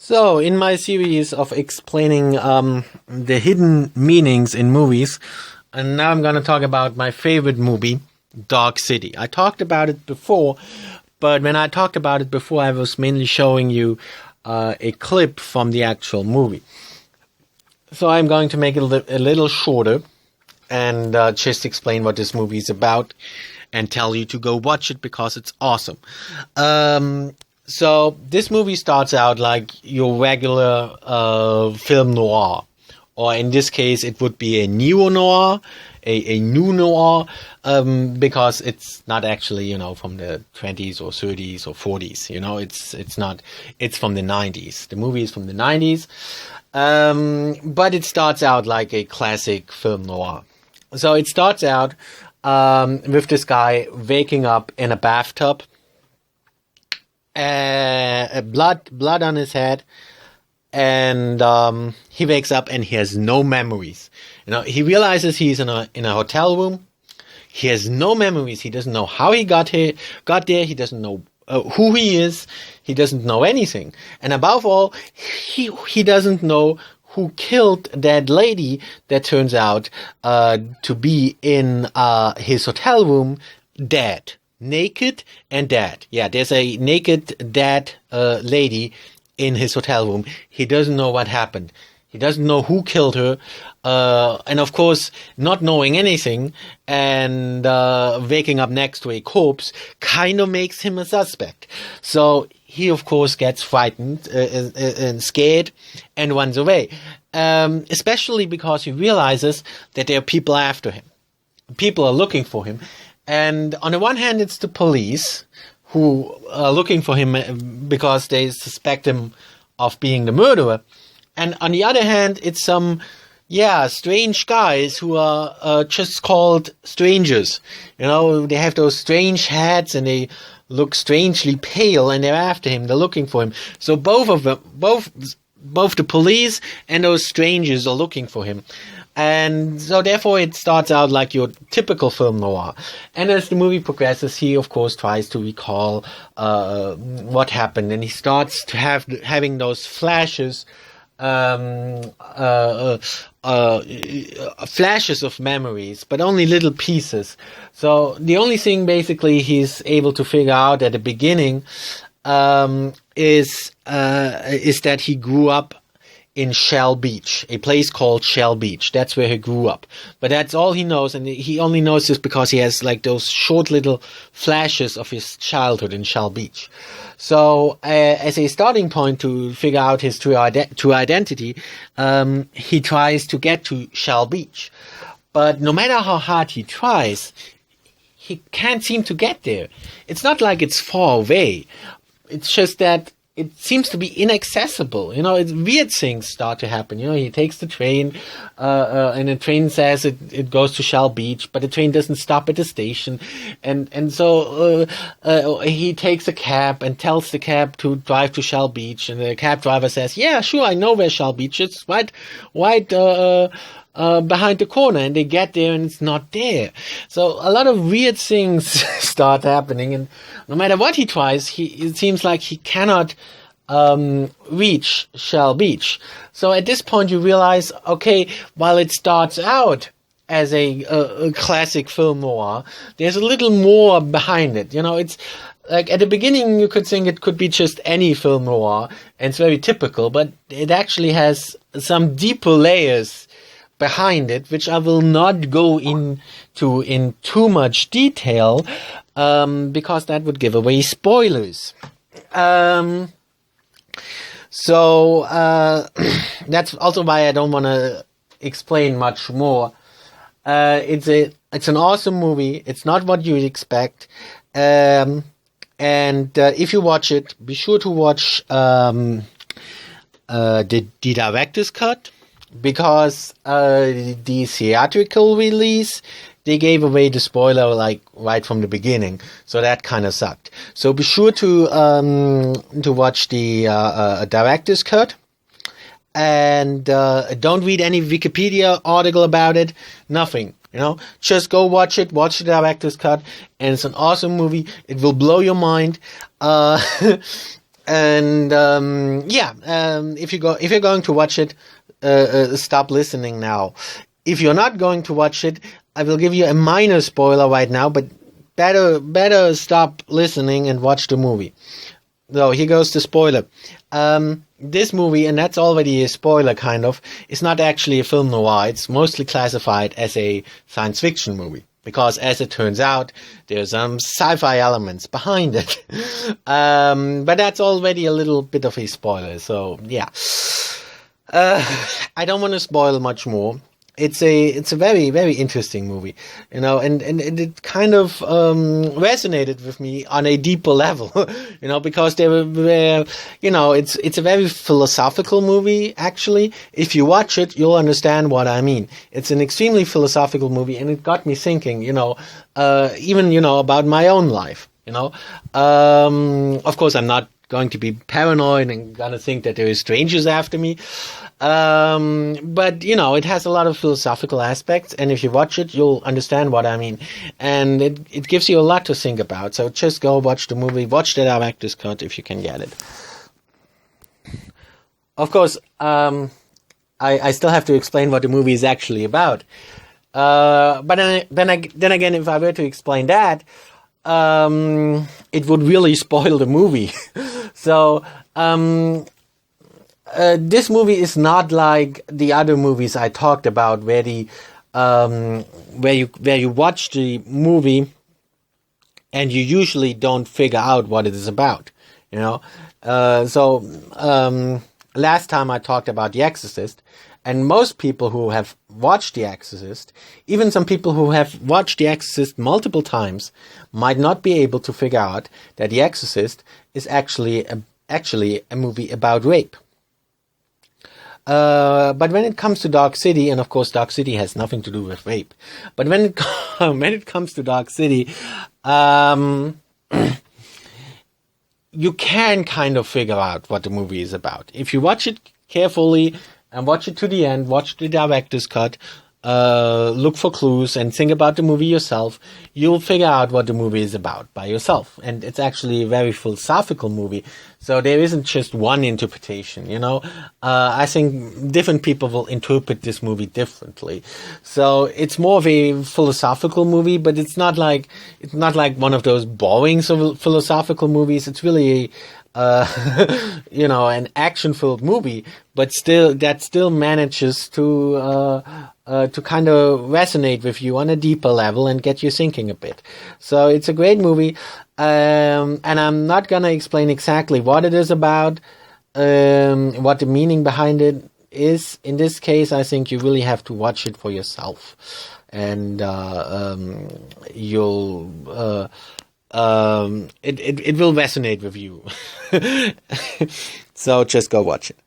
So, in my series of explaining the hidden meanings in movies, and now I'm going to talk about my favorite movie, Dark City. I talked about it before, but when I talked about it before, I was mainly showing you a clip from the actual movie. So I'm going to make it a little shorter and just explain what this movie is about and tell you to go watch it because it's awesome. So this movie starts out like your regular film noir, or in this case it would be a neo-noir, a new noir, because it's not actually, from the 20s or 30s or 40s, it's not, it's from the 90s. The movie is from the 90s, but it starts out like a classic film noir. So it starts out with this guy waking up in a bathtub, blood on his head, and he wakes up and he has no memories. He realizes he's in a hotel room. He has no memories. He doesn't know how he got there. He doesn't know who he is. He doesn't know anything. And above all, he doesn't know who killed that lady that turns out to be in his hotel room dead. Naked and dead. Yeah, there's a naked dead lady in his hotel room. He doesn't know what happened. He doesn't know who killed her. And of course, not knowing anything and waking up next to a corpse kind of makes him a suspect. So he, of course, gets frightened and scared and runs away. Especially because he realizes that there are people after him. People are looking for him. And on the one hand, it's the police who are looking for him because they suspect him of being the murderer. And on the other hand, it's some, strange guys who are just called strangers. They have those strange hats and they look strangely pale and they're after him. They're looking for him. So both of them, both the police and those strangers are looking for him. And so therefore it starts out like your typical film noir. And as the movie progresses, he of course tries to recall what happened, and he starts to having those flashes, flashes of memories, but only little pieces. So the only thing basically he's able to figure out at the beginning is that he grew up in Shell Beach, a place called Shell Beach. That's where he grew up. But that's all he knows, and he only knows this because he has like those short little flashes of his childhood in Shell Beach. So as a starting point to figure out his true identity, he tries to get to Shell Beach. But no matter how hard he tries, he can't seem to get there. It's not like it's far away. It's just that it seems to be inaccessible. It's weird things start to happen. He takes the train, and the train says it goes to Shell Beach, but the train doesn't stop at the station. And so he takes a cab and tells the cab to drive to Shell Beach. And the cab driver says, yeah, sure, I know where Shell Beach is. Right behind the corner, and they get there and it's not there. So a lot of weird things start happening, and no matter what he tries, it seems like he cannot reach Shell Beach. So at this point you realize, okay, while it starts out as a classic film noir, there's a little more behind it. It's like at the beginning you could think it could be just any film noir, and it's very typical, but it actually has some deeper layers behind it, which I will not go into in too much detail, because that would give away spoilers. So that's also why I don't want to explain much more. It's an awesome movie. It's not what you'd expect. And if you watch it, be sure to watch the director's cut. Because the theatrical release, they gave away the spoiler like right from the beginning, so that kind of sucked. So be sure to watch the director's cut, and don't read any Wikipedia article about it. Nothing. Just go watch it. Watch the director's cut, and it's an awesome movie. It will blow your mind. And if you're going to watch it, stop listening now. If you're not going to watch it, I will give you a minor spoiler right now, but better stop listening and watch the movie. So here goes the spoiler. This movie, and that's already a spoiler kind of, is not actually a film noir. It's mostly classified as a science fiction movie. Because as it turns out, there's some sci-fi elements behind it. But that's already a little bit of a spoiler. So yeah, I don't want to spoil much more. It's a very, very interesting movie, and it kind of resonated with me on a deeper level, because they were it's a very philosophical movie. Actually, if you watch it, you'll understand what I mean. It's an extremely philosophical movie, and it got me thinking, even about my own life. Of course, I'm not going to be paranoid and gonna think that there is strangers after me. But it has a lot of philosophical aspects, and if you watch it, you'll understand what I mean. And it gives you a lot to think about. So just go watch the movie, watch the director's cut if you can get it. Of course, I still have to explain what the movie is actually about. But then again, if I were to explain that, it would really spoil the movie. So, this movie is not like the other movies I talked about, where you watch the movie and you usually don't figure out what it is about. Last time I talked about The Exorcist, and most people who have watched The Exorcist, even some people who have watched The Exorcist multiple times, might not be able to figure out that The Exorcist is actually a movie about rape. But when it comes to Dark City, and of course Dark City has nothing to do with rape, but when it comes to Dark City, you can kind of figure out what the movie is about. If you watch it carefully and watch it to the end, watch the director's cut, look for clues and think about the movie yourself, you'll figure out what the movie is about by yourself. And it's actually a very philosophical movie, so there isn't just one interpretation, I think different people will interpret this movie differently. So it's more of a philosophical movie, but it's not like one of those boring philosophical movies. It's really an action-filled movie, but still manages to kind of resonate with you on a deeper level and get you thinking a bit. So it's a great movie, and I'm not gonna explain exactly what it is about, what the meaning behind it is. In this case, I think you really have to watch it for yourself, and you'll. It will resonate with you. So just go watch it.